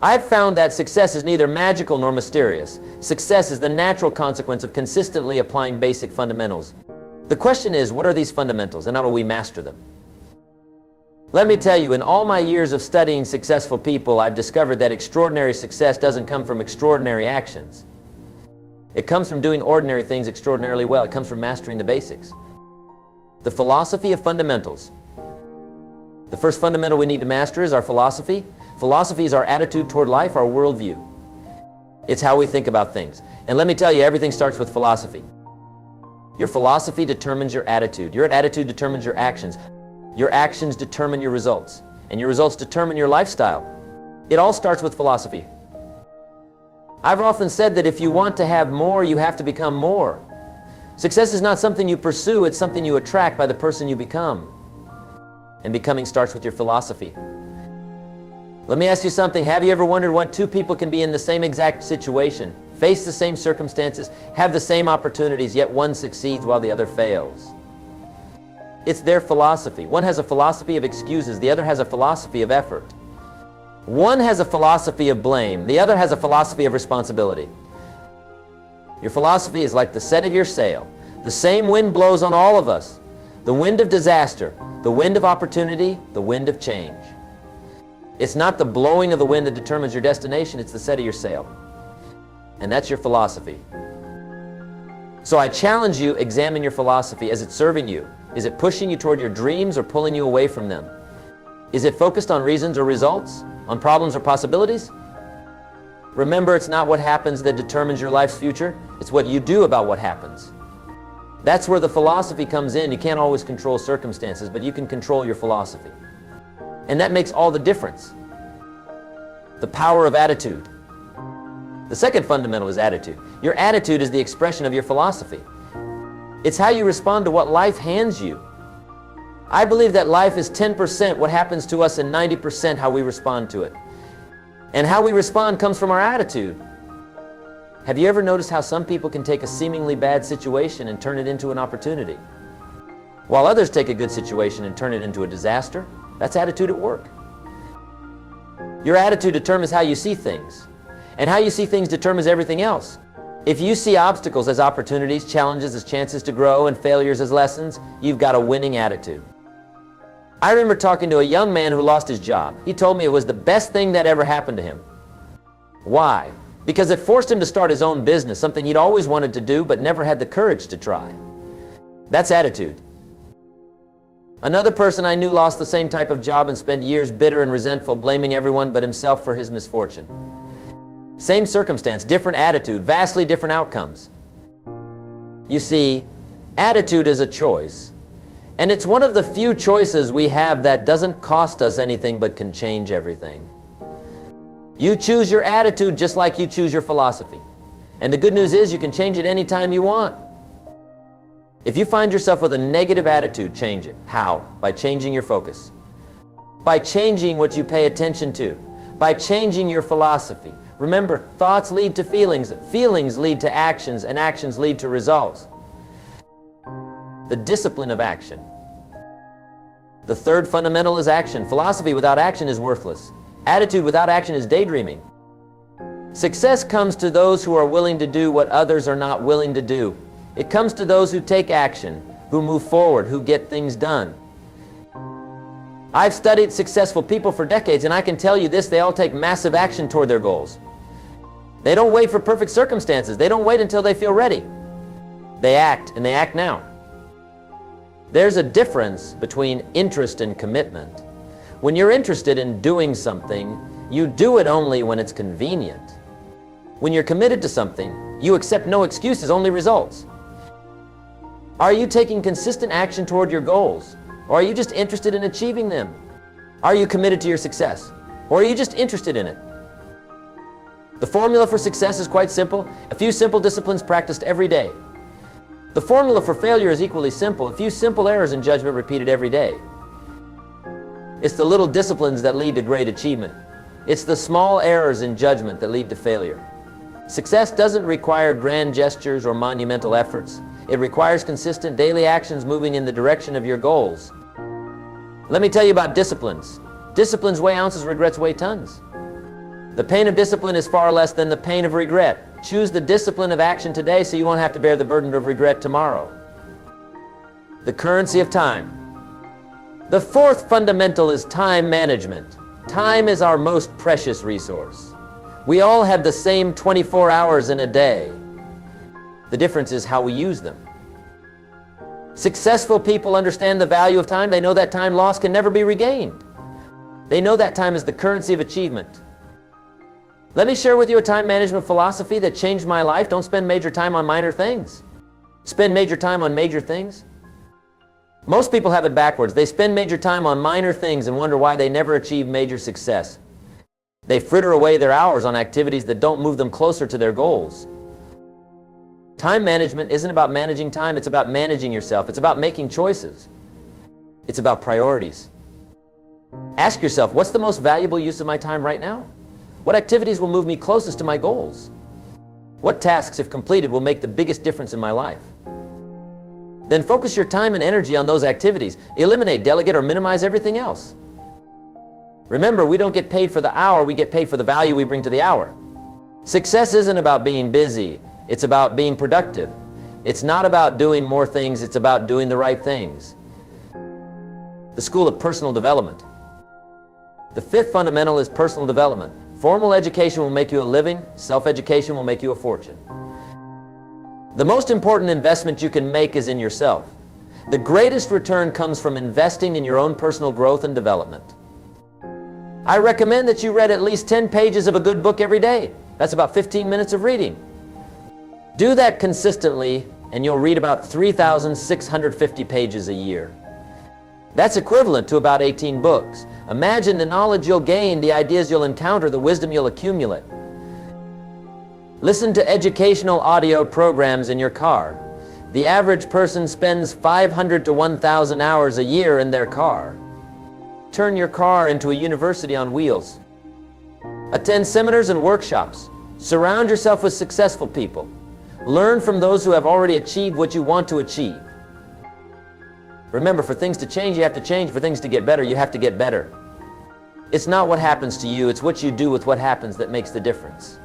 I've found that success is neither magical nor mysterious. Success is the natural consequence of consistently applying basic fundamentals. The question is, what are these fundamentals, and how do we master them? Let me tell you, in all my years of studying successful people, I've discovered that extraordinary success doesn't come from extraordinary actions. It comes from doing ordinary things extraordinarily well. It comes from mastering the basics. The philosophy of fundamentals. The first fundamental we need to master is our philosophy. Philosophy is our attitude toward life, our worldview. It's how we think about things. And let me tell you, everything starts with philosophy. Your philosophy determines your attitude. Your attitude determines your actions. Your actions determine your results. And your results determine your lifestyle. It all starts with philosophy. I've often said that if you want to have more, you have to become more. Success is not something you pursue, it's something you attract by the person you become. And becoming starts with your philosophy. Let me ask you something. Have you ever wondered what two people can be in the same exact situation, face the same circumstances, have the same opportunities, yet one succeeds while the other fails? It's their philosophy. One has a philosophy of excuses, the other has a philosophy of effort. One has a philosophy of blame, the other has a philosophy of responsibility. Your philosophy is like the set of your sail. The same wind blows on all of us. The wind of disaster, the wind of opportunity, the wind of change. It's not the blowing of the wind that determines your destination, it's the set of your sail. And that's your philosophy. So I challenge you, examine your philosophy. Is it serving you? Is it pushing you toward your dreams or pulling you away from them? Is it focused on reasons or results? On problems or possibilities? Remember, it's not what happens that determines your life's future. It's what you do about what happens. That's where the philosophy comes in. You can't always control circumstances, but you can control your philosophy. And that makes all the difference. The power of attitude. The second fundamental is attitude. Your attitude is the expression of your philosophy. It's how you respond to what life hands you. I believe that life is 10% what happens to us and 90% how we respond to it. And how we respond comes from our attitude. Have you ever noticed how some people can take a seemingly bad situation and turn it into an opportunity? While others take a good situation and turn it into a disaster? That's attitude at work. Your attitude determines how you see things. And how you see things determines everything else. If you see obstacles as opportunities, challenges as chances to grow, and failures as lessons, you've got a winning attitude. I remember talking to a young man who lost his job. He told me it was the best thing that ever happened to him. Why? Because it forced him to start his own business, something he'd always wanted to do but never had the courage to try. That's attitude. Another person I knew lost the same type of job and spent years bitter and resentful, blaming everyone but himself for his misfortune. Same circumstance, different attitude, vastly different outcomes. You see, attitude is a choice. And it's one of the few choices we have that doesn't cost us anything but can change everything. You choose your attitude just like you choose your philosophy. And the good news is you can change it anytime you want. If you find yourself with a negative attitude, change it. How? By changing your focus. By changing what you pay attention to. By changing your philosophy. Remember, thoughts lead to feelings. Feelings lead to actions, and actions lead to results. The discipline of action. The third fundamental is action. Philosophy without action is worthless. Attitude without action is daydreaming. Success comes to those who are willing to do what others are not willing to do. It comes to those who take action, who move forward, who get things done. I've studied successful people for decades, and I can tell you this, they all take massive action toward their goals. They don't wait for perfect circumstances. They don't wait until they feel ready. They act, and they act now. There's a difference between interest and commitment. When you're interested in doing something, you do it only when it's convenient. When you're committed to something, you accept no excuses, only results. Are you taking consistent action toward your goals? Or are you just interested in achieving them? Are you committed to your success? Or are you just interested in it? The formula for success is quite simple. A few simple disciplines practiced every day. The formula for failure is equally simple. A few simple errors in judgment repeated every day. It's the little disciplines that lead to great achievement. It's the small errors in judgment that lead to failure. Success doesn't require grand gestures or monumental efforts. It requires consistent daily actions moving in the direction of your goals. Let me tell you about disciplines. Disciplines weigh ounces, regrets weigh tons. The pain of discipline is far less than the pain of regret. Choose the discipline of action today so you won't have to bear the burden of regret tomorrow. The currency of time. The fourth fundamental is time management. Time is our most precious resource. We all have the same 24 hours in a day. The difference is how we use them. Successful people understand the value of time. They know that time lost can never be regained. They know that time is the currency of achievement. Let me share with you a time management philosophy that changed my life. Don't spend major time on minor things. Spend major time on major things. Most people have it backwards. They spend major time on minor things and wonder why they never achieve major success. They fritter away their hours on activities that don't move them closer to their goals. Time management isn't about managing time, it's about managing yourself. It's about making choices. It's about priorities. Ask yourself, what's the most valuable use of my time right now? What activities will move me closest to my goals? What tasks, if completed, will make the biggest difference in my life? Then focus your time and energy on those activities. Eliminate, delegate, or minimize everything else. Remember, we don't get paid for the hour, we get paid for the value we bring to the hour. Success isn't about being busy, it's about being productive. It's not about doing more things, it's about doing the right things. The School of Personal Development. The fifth fundamental is personal development. Formal education will make you a living, self-education will make you a fortune. The most important investment you can make is in yourself. The greatest return comes from investing in your own personal growth and development. I recommend that you read at least 10 pages of a good book every day. That's about 15 minutes of reading. Do that consistently and you'll read about 3,650 pages a year. That's equivalent to about 18 books. Imagine the knowledge you'll gain, the ideas you'll encounter, the wisdom you'll accumulate. Listen to educational audio programs in your car. The average person spends 500 to 1,000 hours a year in their car. Turn your car into a university on wheels. Attend seminars and workshops. Surround yourself with successful people. Learn from those who have already achieved what you want to achieve. Remember, for things to change, you have to change. For things to get better, you have to get better. It's not what happens to you, it's what you do with what happens that makes the difference.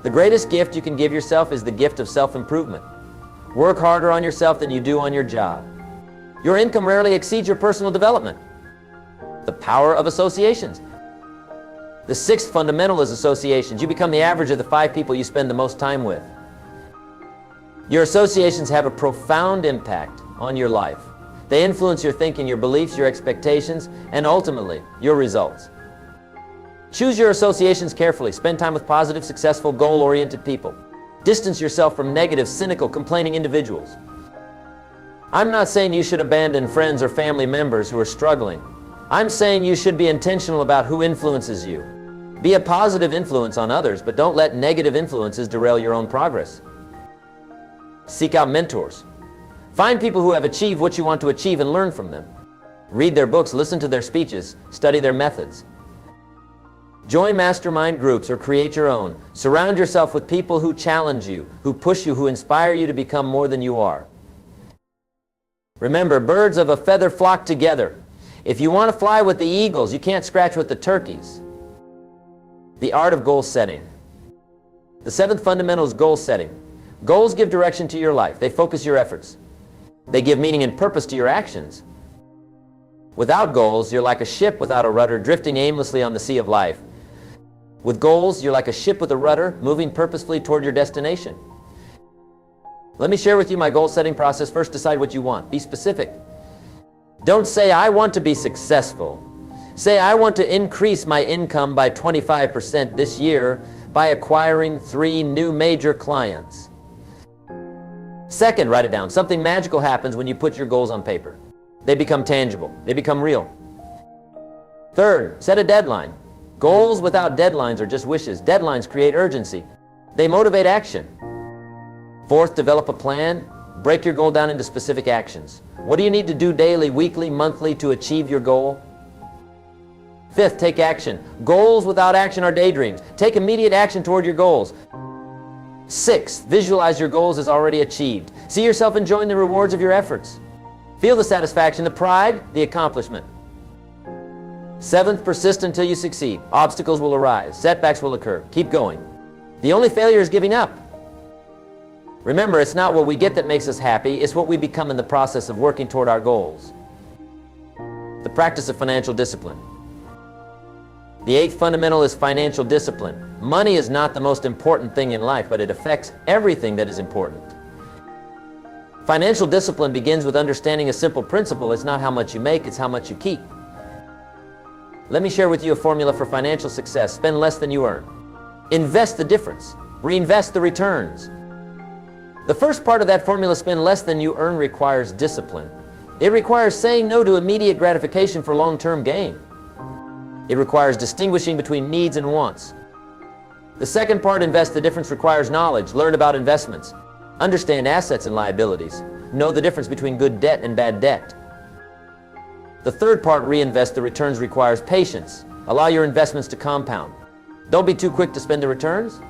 The greatest gift you can give yourself is the gift of self-improvement. Work harder on yourself than you do on your job. Your income rarely exceeds your personal development. The power of associations. The sixth fundamental is associations. You become the average of the 5 people you spend the most time with. Your associations have a profound impact on your life. They influence your thinking, your beliefs, your expectations, and ultimately, your results. Choose your associations carefully. Spend time with positive, successful, goal-oriented people. Distance yourself from negative, cynical, complaining individuals. I'm not saying you should abandon friends or family members who are struggling. I'm saying you should be intentional about who influences you. Be a positive influence on others, but don't let negative influences derail your own progress. Seek out mentors. Find people who have achieved what you want to achieve and learn from them. Read their books, listen to their speeches, study their methods. Join mastermind groups or create your own. Surround yourself with people who challenge you, who push you, who inspire you to become more than you are. Remember, birds of a feather flock together. If you want to fly with the eagles, you can't scratch with the turkeys. The art of goal setting. The seventh fundamental is goal setting. Goals give direction to your life. They focus your efforts. They give meaning and purpose to your actions. Without goals, you're like a ship without a rudder, drifting aimlessly on the sea of life. With goals, you're like a ship with a rudder, moving purposefully toward your destination. Let me share with you my goal-setting process. First, decide what you want. Be specific. Don't say, I want to be successful. Say, I want to increase my income by 25% this year by acquiring 3 new major clients. Second, write it down. Something magical happens when you put your goals on paper. They become tangible. They become real. Third, set a deadline. Goals without deadlines are just wishes. Deadlines create urgency. They motivate action. Fourth, develop a plan. Break your goal down into specific actions. What do you need to do daily, weekly, monthly to achieve your goal? Fifth, take action. Goals without action are daydreams. Take immediate action toward your goals. Sixth, visualize your goals as already achieved. See yourself enjoying the rewards of your efforts. Feel the satisfaction, the pride, the accomplishment. Seventh, persist until you succeed. Obstacles will arise. Setbacks will occur. Keep going. The only failure is giving up. Remember, it's not what we get that makes us happy, it's what we become in the process of working toward our goals. The practice of financial discipline. The eighth fundamental is financial discipline. Money is not the most important thing in life, but it affects everything that is important. Financial discipline begins with understanding a simple principle. It's not how much you make, it's how much you keep. Let me share with you a formula for financial success. Spend less than you earn. Invest the difference. Reinvest the returns. The first part of that formula, spend less than you earn, requires discipline. It requires saying no to immediate gratification for long-term gain. It requires distinguishing between needs and wants. The second part, invest the difference, requires knowledge. Learn about investments. Understand assets and liabilities. Know the difference between good debt and bad debt. The third part, reinvest the returns, requires patience. Allow your investments to compound. Don't be too quick to spend the returns.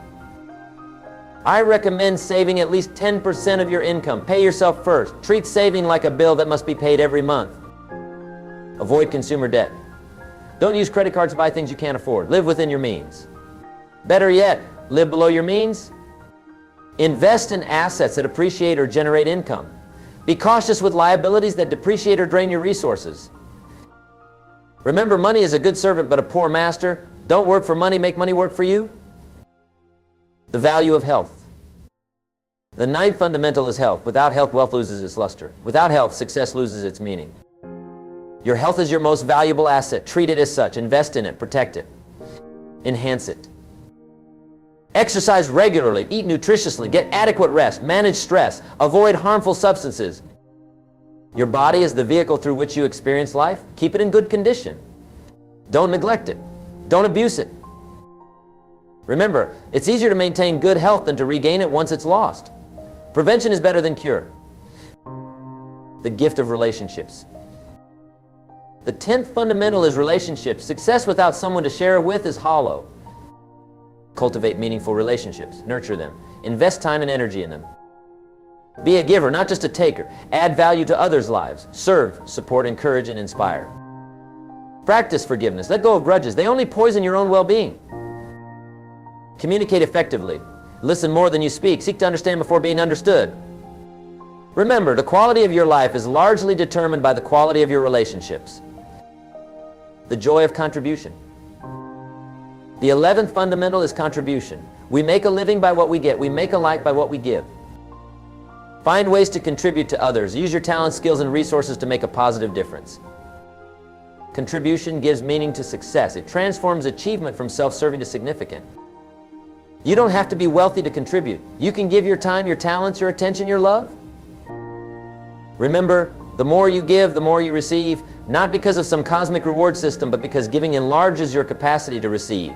I recommend saving at least 10% of your income. Pay yourself first. Treat saving like a bill that must be paid every month. Avoid consumer debt. Don't use credit cards to buy things you can't afford. Live within your means. Better yet, live below your means. Invest in assets that appreciate or generate income. Be cautious with liabilities that depreciate or drain your resources. Remember, money is a good servant but a poor master. Don't work for money, make money work for you. The value of health. The ninth fundamental is health. Without health, wealth loses its luster. Without health, success loses its meaning. Your health is your most valuable asset. Treat it as such. Invest in it. Protect it. Enhance it. Exercise regularly. Eat nutritiously. Get adequate rest. Manage stress. Avoid harmful substances. Your body is the vehicle through which you experience life. Keep it in good condition. Don't neglect it. Don't abuse it. Remember, it's easier to maintain good health than to regain it once it's lost. Prevention is better than cure. The gift of relationships. The 10th fundamental is relationships. Success without someone to share it with is hollow. Cultivate meaningful relationships. Nurture them. Invest time and energy in them. Be a giver, not just a taker. Add value to others' lives. Serve, support, encourage, and inspire. Practice forgiveness. Let go of grudges. They only poison your own well-being. Communicate effectively. Listen more than you speak. Seek to understand before being understood. Remember, the quality of your life is largely determined by the quality of your relationships. The joy of contribution. The 11th fundamental is contribution. We make a living by what we get. We make a life by what we give. Find ways to contribute to others. Use your talents, skills, and resources to make a positive difference. Contribution gives meaning to success. It transforms achievement from self-serving to significant. You don't have to be wealthy to contribute. You can give your time, your talents, your attention, your love. Remember, the more you give, the more you receive, not because of some cosmic reward system, but because giving enlarges your capacity to receive.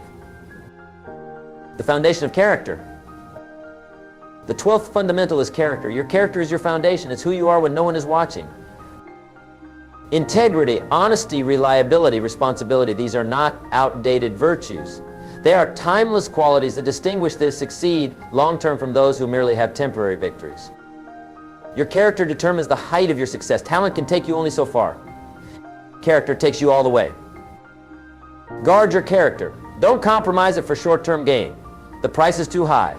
The foundation of character. The 12th fundamental is character. Your character is your foundation. It's who you are when no one is watching. Integrity, honesty, reliability, responsibility. These are not outdated virtues. They are timeless qualities that distinguish those who succeed long-term from those who merely have temporary victories. Your character determines the height of your success. Talent can take you only so far. Character takes you all the way. Guard your character. Don't compromise it for short-term gain. The price is too high.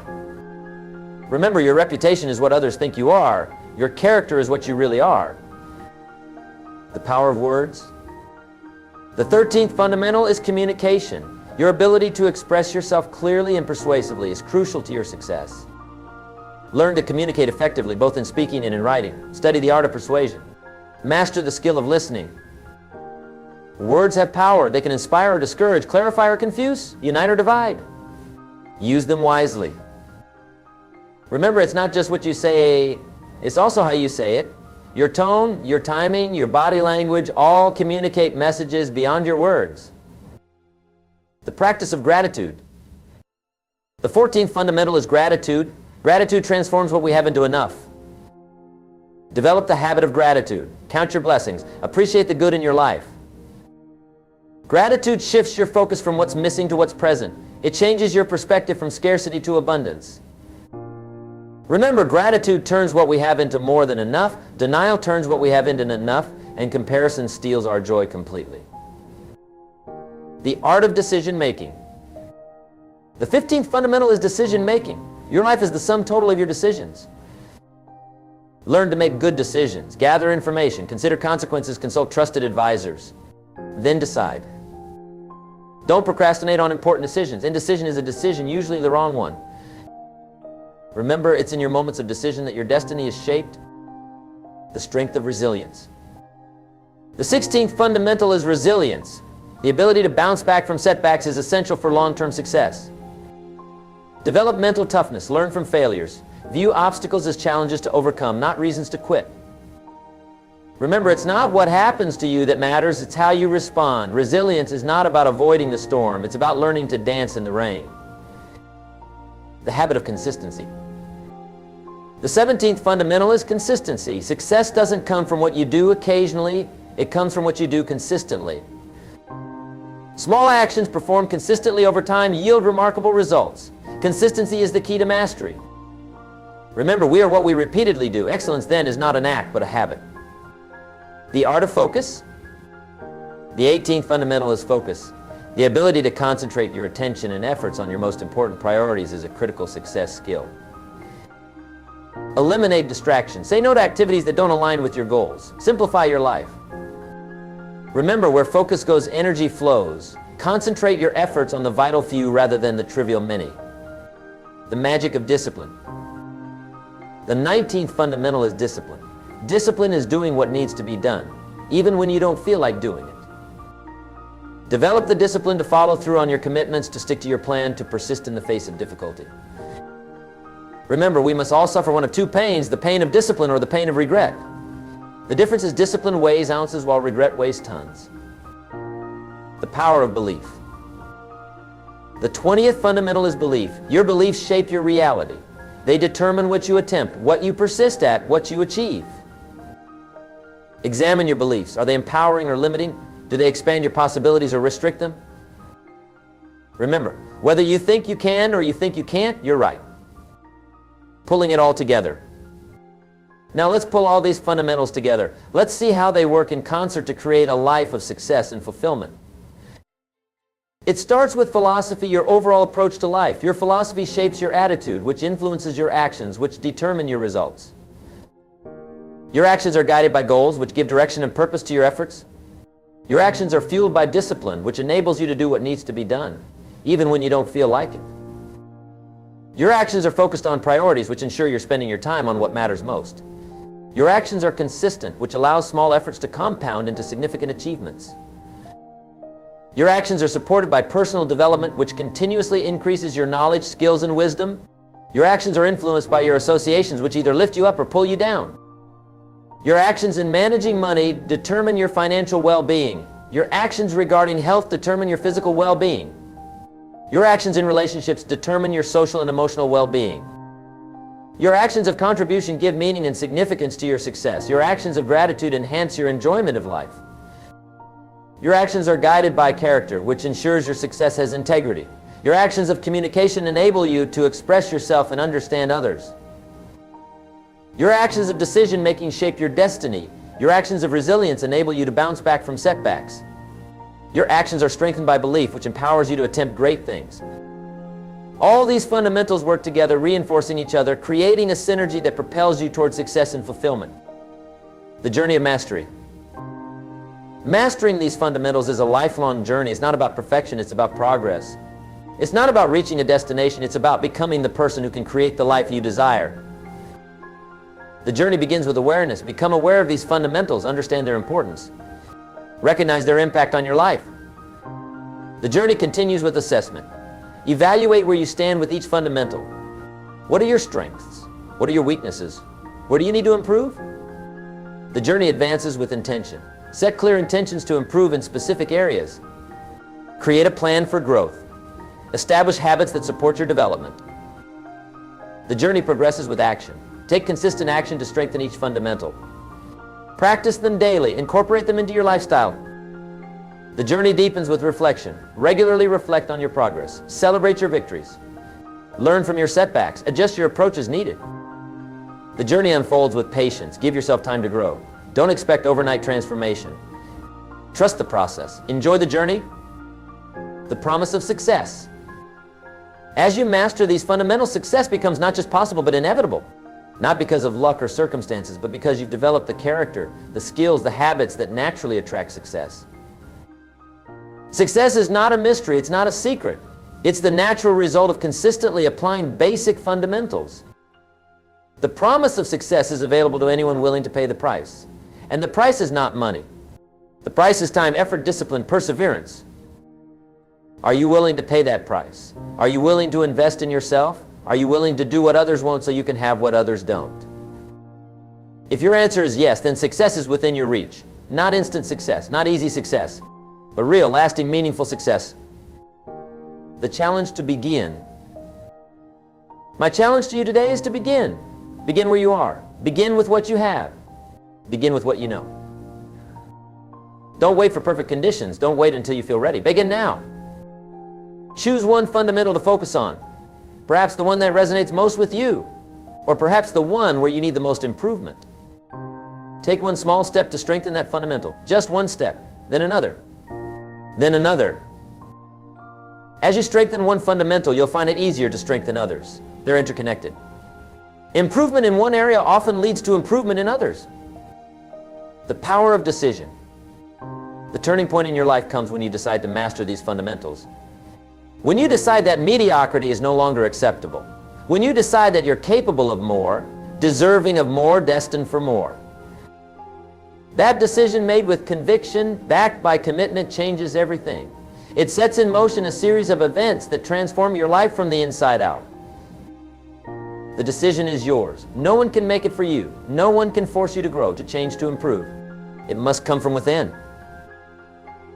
Remember, your reputation is what others think you are. Your character is what you really are. The power of words. The 13th fundamental is communication. Your ability to express yourself clearly and persuasively is crucial to your success. Learn to communicate effectively, both in speaking and in writing. Study the art of persuasion. Master the skill of listening. Words have power. They can inspire or discourage, clarify or confuse, unite or divide. Use them wisely. Remember, it's not just what you say, it's also how you say it. Your tone, your timing, your body language all communicate messages beyond your words. The practice of gratitude. The 14th fundamental is gratitude. Gratitude transforms what we have into enough. Develop the habit of gratitude. Count your blessings. Appreciate the good in your life. Gratitude shifts your focus from what's missing to what's present. It changes your perspective from scarcity to abundance. Remember, gratitude turns what we have into more than enough. Denial turns what we have into enough, and comparison steals our joy completely. The art of decision making. The 15th fundamental is decision making. Your life is the sum total of your decisions. Learn to make good decisions. Gather information. Consider consequences. Consult trusted advisors. Then decide. Don't procrastinate on important decisions. Indecision is a decision, usually the wrong one. Remember, it's in your moments of decision that your destiny is shaped. The strength of resilience. The 16th fundamental is resilience. The ability to bounce back from setbacks is essential for long-term success. Develop mental toughness. Learn from failures. View obstacles as challenges to overcome, not reasons to quit. Remember, it's not what happens to you that matters, it's how you respond. Resilience is not about avoiding the storm, it's about learning to dance in the rain. The habit of consistency. The 17th fundamental is consistency. Success doesn't come from what you do occasionally, it comes from what you do consistently. Small actions performed consistently over time yield remarkable results. Consistency is the key to mastery. Remember, we are what we repeatedly do. Excellence then is not an act, but a habit. The art of focus. The 18th fundamental is focus. The ability to concentrate your attention and efforts on your most important priorities is a critical success skill. Eliminate distractions. Say no to activities that don't align with your goals. Simplify your life. Remember, where focus goes, energy flows. Concentrate your efforts on the vital few rather than the trivial many. The magic of discipline. The 19th fundamental is discipline. Discipline is doing what needs to be done, even when you don't feel like doing it. Develop the discipline to follow through on your commitments, to stick to your plan, to persist in the face of difficulty. Remember, we must all suffer one of two pains, the pain of discipline or the pain of regret. The difference is discipline weighs ounces while regret weighs tons. The power of belief. The 20th fundamental is belief. Your beliefs shape your reality. They determine what you attempt, what you persist at, what you achieve. Examine your beliefs. Are they empowering or limiting? Do they expand your possibilities or restrict them? Remember, whether you think you can or you think you can't, you're right. Pulling it all together. Now let's pull all these fundamentals together. Let's see how they work in concert to create a life of success and fulfillment. It starts with philosophy, your overall approach to life. Your philosophy shapes your attitude, which influences your actions, which determine your results. Your actions are guided by goals, which give direction and purpose to your efforts. Your actions are fueled by discipline, which enables you to do what needs to be done, even when you don't feel like it. Your actions are focused on priorities, which ensure you're spending your time on what matters most. Your actions are consistent, which allows small efforts to compound into significant achievements. Your actions are supported by personal development, which continuously increases your knowledge, skills, and wisdom. Your actions are influenced by your associations, which either lift you up or pull you down. Your actions in managing money determine your financial well-being. Your actions regarding health determine your physical well-being. Your actions in relationships determine your social and emotional well-being. Your actions of contribution give meaning and significance to your success. Your actions of gratitude enhance your enjoyment of life. Your actions are guided by character, which ensures your success has integrity. Your actions of communication enable you to express yourself and understand others. Your actions of decision-making shape your destiny. Your actions of resilience enable you to bounce back from setbacks. Your actions are strengthened by belief, which empowers you to attempt great things. All these fundamentals work together, reinforcing each other, creating a synergy that propels you toward success and fulfillment. The journey of mastery. Mastering these fundamentals is a lifelong journey. It's not about perfection, it's about progress. It's not about reaching a destination, it's about becoming the person who can create the life you desire. The journey begins with awareness. Become aware of these fundamentals, understand their importance. Recognize their impact on your life. The journey continues with assessment. Evaluate where you stand with each fundamental. What are your strengths? What are your weaknesses? Where do you need to improve? The journey advances with intention. Set clear intentions to improve in specific areas. Create a plan for growth. Establish habits that support your development. The journey progresses with action. Take consistent action to strengthen each fundamental. Practice them daily. Incorporate them into your lifestyle. The journey deepens with reflection. Regularly reflect on your progress. Celebrate your victories. Learn from your setbacks. Adjust your approach as needed. The journey unfolds with patience. Give yourself time to grow. Don't expect overnight transformation. Trust the process. Enjoy the journey. The promise of success. As you master these fundamentals, success becomes not just possible but inevitable. Not because of luck or circumstances, but because you've developed the character, the skills, the habits that naturally attract success. Success is not a mystery, it's not a secret. It's the natural result of consistently applying basic fundamentals. The promise of success is available to anyone willing to pay the price. And the price is not money. The price is time, effort, discipline, perseverance. Are you willing to pay that price? Are you willing to invest in yourself? Are you willing to do what others won't so you can have what others don't? If your answer is yes, then success is within your reach. Not instant success, not easy success, but real, lasting, meaningful success. The challenge to begin. My challenge to you today is to begin. Begin where you are. Begin with what you have. Begin with what you know. Don't wait for perfect conditions. Don't wait until you feel ready. Begin now. Choose one fundamental to focus on. Perhaps the one that resonates most with you, or perhaps the one where you need the most improvement. Take one small step to strengthen that fundamental. Just one step, then another, then another. As you strengthen one fundamental, you'll find it easier to strengthen others. They're interconnected. Improvement in one area often leads to improvement in others. The power of decision. The turning point in your life comes when you decide to master these fundamentals. When you decide that mediocrity is no longer acceptable. When you decide that you're capable of more, deserving of more, destined for more. That decision made with conviction, backed by commitment, changes everything. It sets in motion a series of events that transform your life from the inside out. The decision is yours. No one can make it for you. No one can force you to grow, to change, to improve. It must come from within.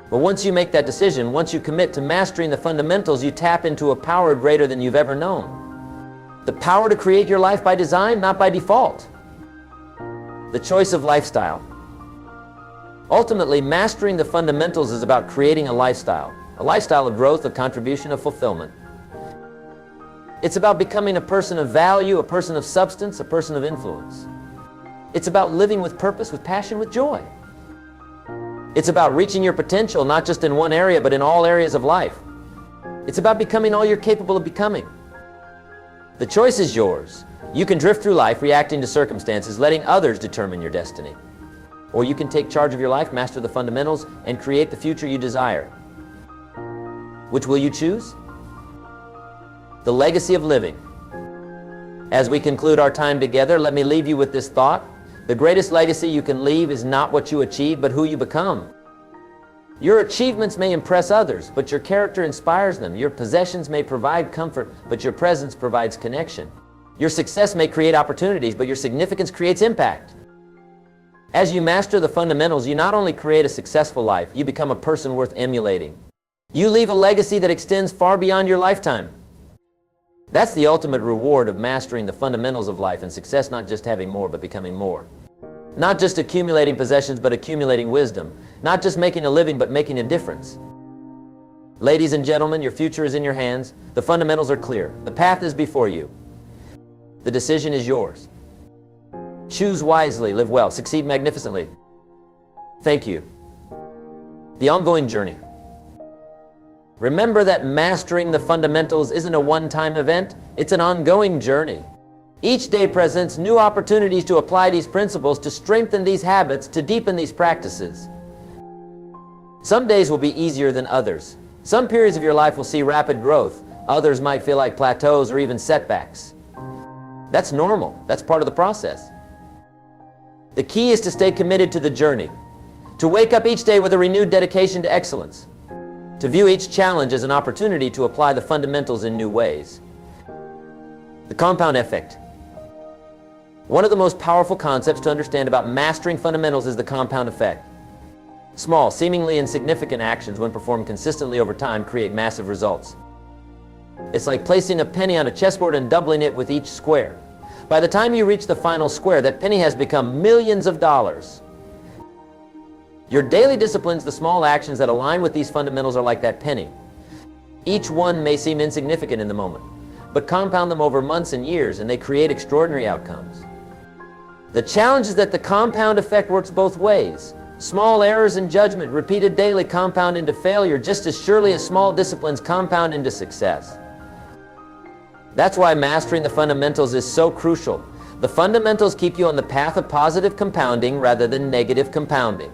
But once you make that decision, once you commit to mastering the fundamentals, you tap into a power greater than you've ever known. The power to create your life by design, not by default. The choice of lifestyle. Ultimately, mastering the fundamentals is about creating a lifestyle of growth, of contribution, of fulfillment. It's about becoming a person of value, a person of substance, a person of influence. It's about living with purpose, with passion, with joy. It's about reaching your potential, not just in one area, but in all areas of life. It's about becoming all you're capable of becoming. The choice is yours. You can drift through life reacting to circumstances, letting others determine your destiny. Or you can take charge of your life, master the fundamentals, and create the future you desire. Which will you choose? The legacy of living. As we conclude our time together, let me leave you with this thought. The greatest legacy you can leave is not what you achieve, but who you become. Your achievements may impress others, but your character inspires them. Your possessions may provide comfort, but your presence provides connection. Your success may create opportunities, but your significance creates impact. As you master the fundamentals, you not only create a successful life, you become a person worth emulating. You leave a legacy that extends far beyond your lifetime. That's the ultimate reward of mastering the fundamentals of life and success, not just having more, but becoming more. Not just accumulating possessions, but accumulating wisdom. Not just making a living, but making a difference. Ladies and gentlemen, your future is in your hands. The fundamentals are clear. The path is before you. The decision is yours. Choose wisely, live well, succeed magnificently. Thank you. The ongoing journey. Remember that mastering the fundamentals isn't a one-time event, it's an ongoing journey. Each day presents new opportunities to apply these principles, to strengthen these habits, to deepen these practices. Some days will be easier than others. Some periods of your life will see rapid growth. Others might feel like plateaus or even setbacks. That's normal. That's part of the process. The key is to stay committed to the journey, to wake up each day with a renewed dedication to excellence, to view each challenge as an opportunity to apply the fundamentals in new ways. The compound effect. One of the most powerful concepts to understand about mastering fundamentals is the compound effect. Small, seemingly insignificant actions, when performed consistently over time, create massive results. It's like placing a penny on a chessboard and doubling it with each square. By the time you reach the final square, that penny has become millions of dollars. Your daily disciplines, the small actions that align with these fundamentals, are like that penny. Each one may seem insignificant in the moment, but compound them over months and years, and they create extraordinary outcomes. The challenge is that the compound effect works both ways. Small errors in judgment, repeated daily, compound into failure just as surely as small disciplines compound into success. That's why mastering the fundamentals is so crucial. The fundamentals keep you on the path of positive compounding rather than negative compounding.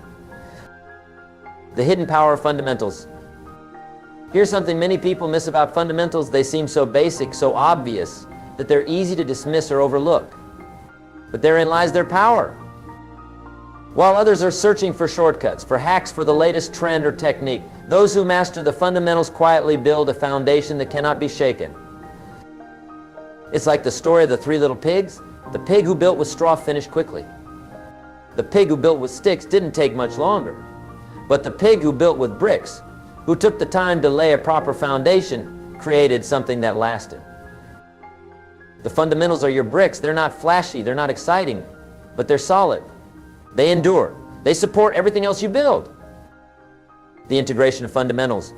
The hidden power of fundamentals. Here's something many people miss about fundamentals. They seem so basic, so obvious, that they're easy to dismiss or overlook. But therein lies their power. While others are searching for shortcuts, for hacks for the latest trend or technique, those who master the fundamentals quietly build a foundation that cannot be shaken. It's like the story of the three little pigs. The pig who built with straw finished quickly. The pig who built with sticks didn't take much longer. But the pig who built with bricks, who took the time to lay a proper foundation, created something that lasted. The fundamentals are your bricks. They're not flashy, they're not exciting, but they're solid. They endure. They support everything else you build. The integration of fundamentals.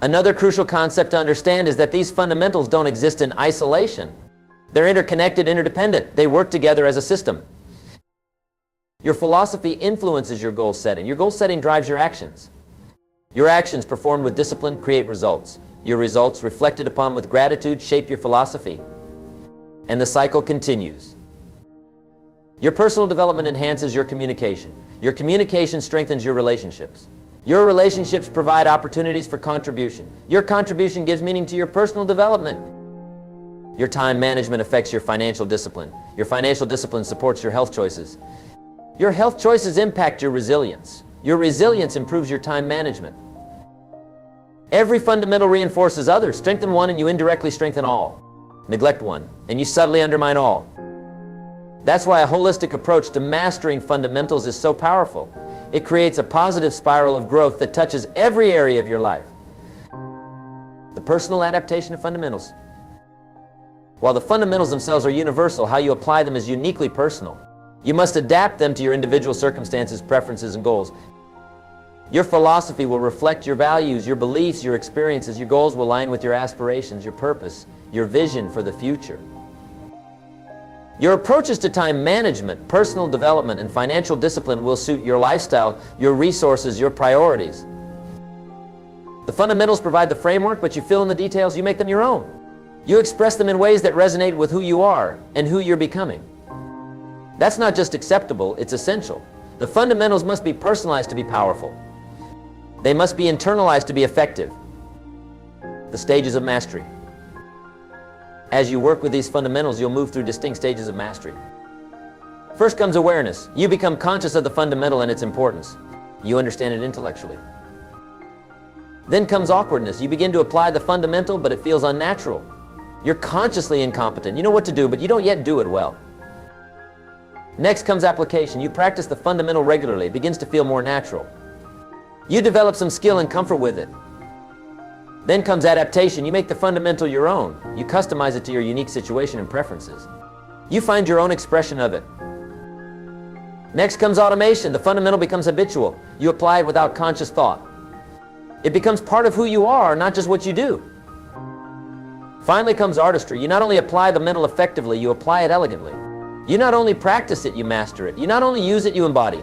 Another crucial concept to understand is that these fundamentals don't exist in isolation. They're interconnected, interdependent. They work together as a system. Your philosophy influences your goal setting. Your goal setting drives your actions. Your actions performed with discipline create results. Your results reflected upon with gratitude shape your philosophy. And the cycle continues. Your personal development enhances your communication. Your communication strengthens your relationships. Your relationships provide opportunities for contribution. Your contribution gives meaning to your personal development. Your time management affects your financial discipline. Your financial discipline supports your health choices. Your health choices impact your resilience. Your resilience improves your time management. Every fundamental reinforces others. Strengthen one and you indirectly strengthen all. Neglect one and you subtly undermine all. That's why a holistic approach to mastering fundamentals is so powerful. It creates a positive spiral of growth that touches every area of your life. The personal adaptation of fundamentals. While the fundamentals themselves are universal, how you apply them is uniquely personal. You must adapt them to your individual circumstances, preferences, and goals. Your philosophy will reflect your values, your beliefs, your experiences. Your goals will align with your aspirations, your purpose, your vision for the future. Your approaches to time management, personal development, and financial discipline will suit your lifestyle, your resources, your priorities. The fundamentals provide the framework, but you fill in the details, you make them your own. You express them in ways that resonate with who you are and who you're becoming. That's not just acceptable, it's essential. The fundamentals must be personalized to be powerful. They must be internalized to be effective. The stages of mastery. As you work with these fundamentals, you'll move through distinct stages of mastery. First comes awareness. You become conscious of the fundamental and its importance. You understand it intellectually. Then comes awkwardness. You begin to apply the fundamental, but it feels unnatural. You're consciously incompetent. You know what to do, but you don't yet do it well. Next comes application. You practice the fundamental regularly. It begins to feel more natural. You develop some skill and comfort with it. Then comes adaptation. You make the fundamental your own. You customize it to your unique situation and preferences. You find your own expression of it. Next comes automation. The fundamental becomes habitual. You apply it without conscious thought. It becomes part of who you are, not just what you do. Finally comes artistry. You not only apply the mental effectively, you apply it elegantly. You not only practice it, you master it. You not only use it, you embody.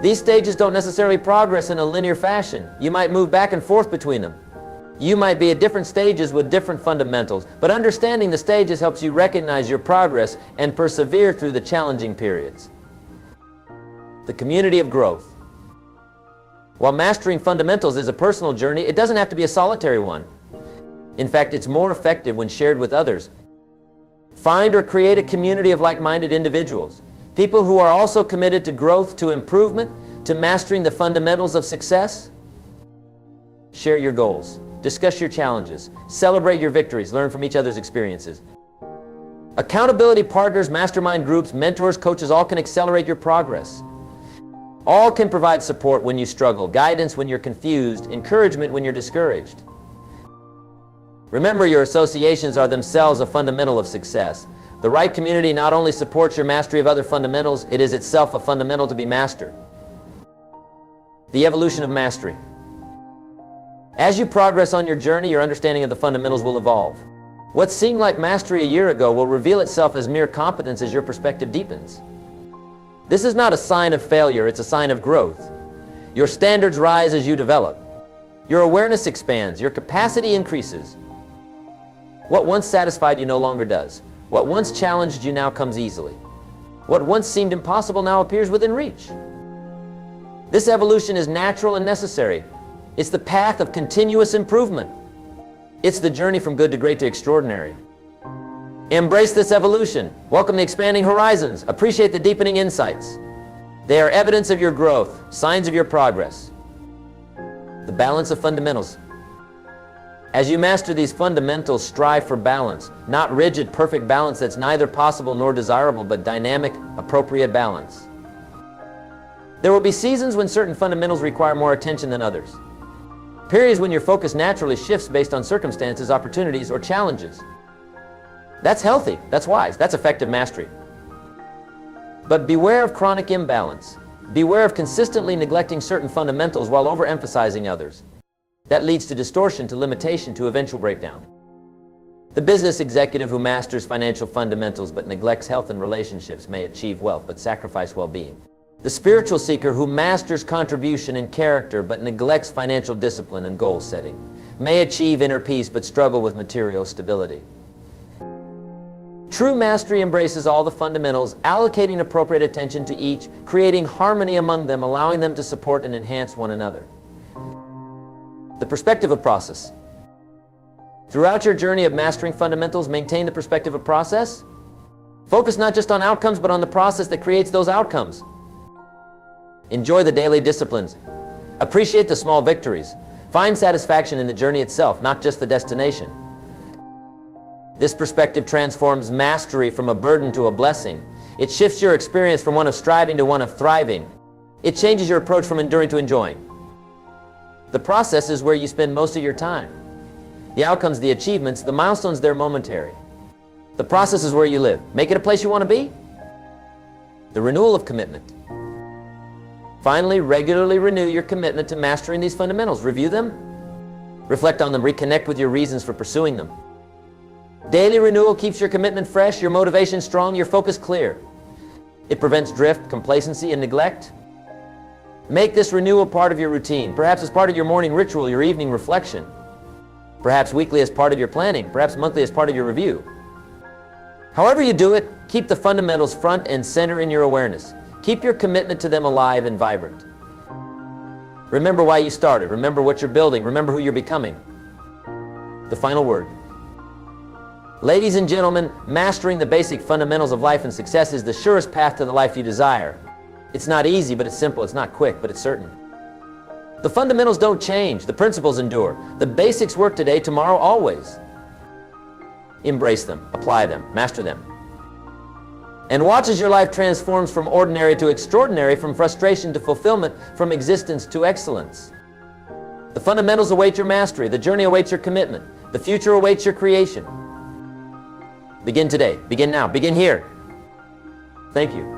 These stages don't necessarily progress in a linear fashion. You might move back and forth between them. You might be at different stages with different fundamentals, but understanding the stages helps you recognize your progress and persevere through the challenging periods. The community of growth. While mastering fundamentals is a personal journey, it doesn't have to be a solitary one. In fact, it's more effective when shared with others. Find or create a community of like-minded individuals, people who are also committed to growth, to improvement, to mastering the fundamentals of success. Share your goals, discuss your challenges, celebrate your victories, learn from each other's experiences. Accountability partners, mastermind groups, mentors, coaches, all can accelerate your progress. All can provide support when you struggle, guidance when you're confused, encouragement when you're discouraged. Remember, your associations are themselves a fundamental of success. The right community not only supports your mastery of other fundamentals, it is itself a fundamental to be mastered. The evolution of mastery. As you progress on your journey, your understanding of the fundamentals will evolve. What seemed like mastery a year ago will reveal itself as mere competence as your perspective deepens. This is not a sign of failure, it's a sign of growth. Your standards rise as you develop. Your awareness expands, your capacity increases. What once satisfied you no longer does. What once challenged you now comes easily. What once seemed impossible now appears within reach. This evolution is natural and necessary. It's the path of continuous improvement. It's the journey from good to great to extraordinary. Embrace this evolution. Welcome the expanding horizons. Appreciate the deepening insights. They are evidence of your growth, signs of your progress. The balance of fundamentals. As you master these fundamentals, strive for balance. Not rigid, perfect balance that's neither possible nor desirable, but dynamic, appropriate balance. There will be seasons when certain fundamentals require more attention than others. Periods when your focus naturally shifts based on circumstances, opportunities, or challenges. That's healthy, that's wise, that's effective mastery. But beware of chronic imbalance. Beware of consistently neglecting certain fundamentals while overemphasizing others. That leads to distortion, to limitation, to eventual breakdown. The business executive who masters financial fundamentals but neglects health and relationships may achieve wealth but sacrifice well-being. The spiritual seeker who masters contribution and character but neglects financial discipline and goal setting may achieve inner peace but struggle with material stability. True mastery embraces all the fundamentals, allocating appropriate attention to each, creating harmony among them, allowing them to support and enhance one another. The perspective of process. Throughout your journey of mastering fundamentals, maintain the perspective of process. Focus not just on outcomes, but on the process that creates those outcomes. Enjoy the daily disciplines. Appreciate the small victories. Find satisfaction in the journey itself, not just the destination. This perspective transforms mastery from a burden to a blessing. It shifts your experience from one of striving to one of thriving. It changes your approach from enduring to enjoying. The process is where you spend most of your time. The outcomes, the achievements, the milestones, they're momentary. The process is where you live. Make it a place you want to be. The renewal of commitment. Finally, regularly renew your commitment to mastering these fundamentals. Review them, reflect on them, reconnect with your reasons for pursuing them. Daily renewal keeps your commitment fresh, your motivation strong, your focus clear. It prevents drift, complacency, and neglect. Make this renewal part of your routine, perhaps as part of your morning ritual, your evening reflection, perhaps weekly as part of your planning, perhaps monthly as part of your review. However you do it, keep the fundamentals front and center in your awareness. Keep your commitment to them alive and vibrant. Remember why you started. Remember what you're building. Remember who you're becoming. The final word. Ladies and gentlemen, mastering the basic fundamentals of life and success is the surest path to the life you desire. It's not easy, but it's simple. It's not quick, but it's certain. The fundamentals don't change. The principles endure. The basics work today, tomorrow, always. Embrace them, apply them, master them. And watch as your life transforms from ordinary to extraordinary, from frustration to fulfillment, from existence to excellence. The fundamentals await your mastery. The journey awaits your commitment. The future awaits your creation. Begin today. Begin now. Begin here. Thank you.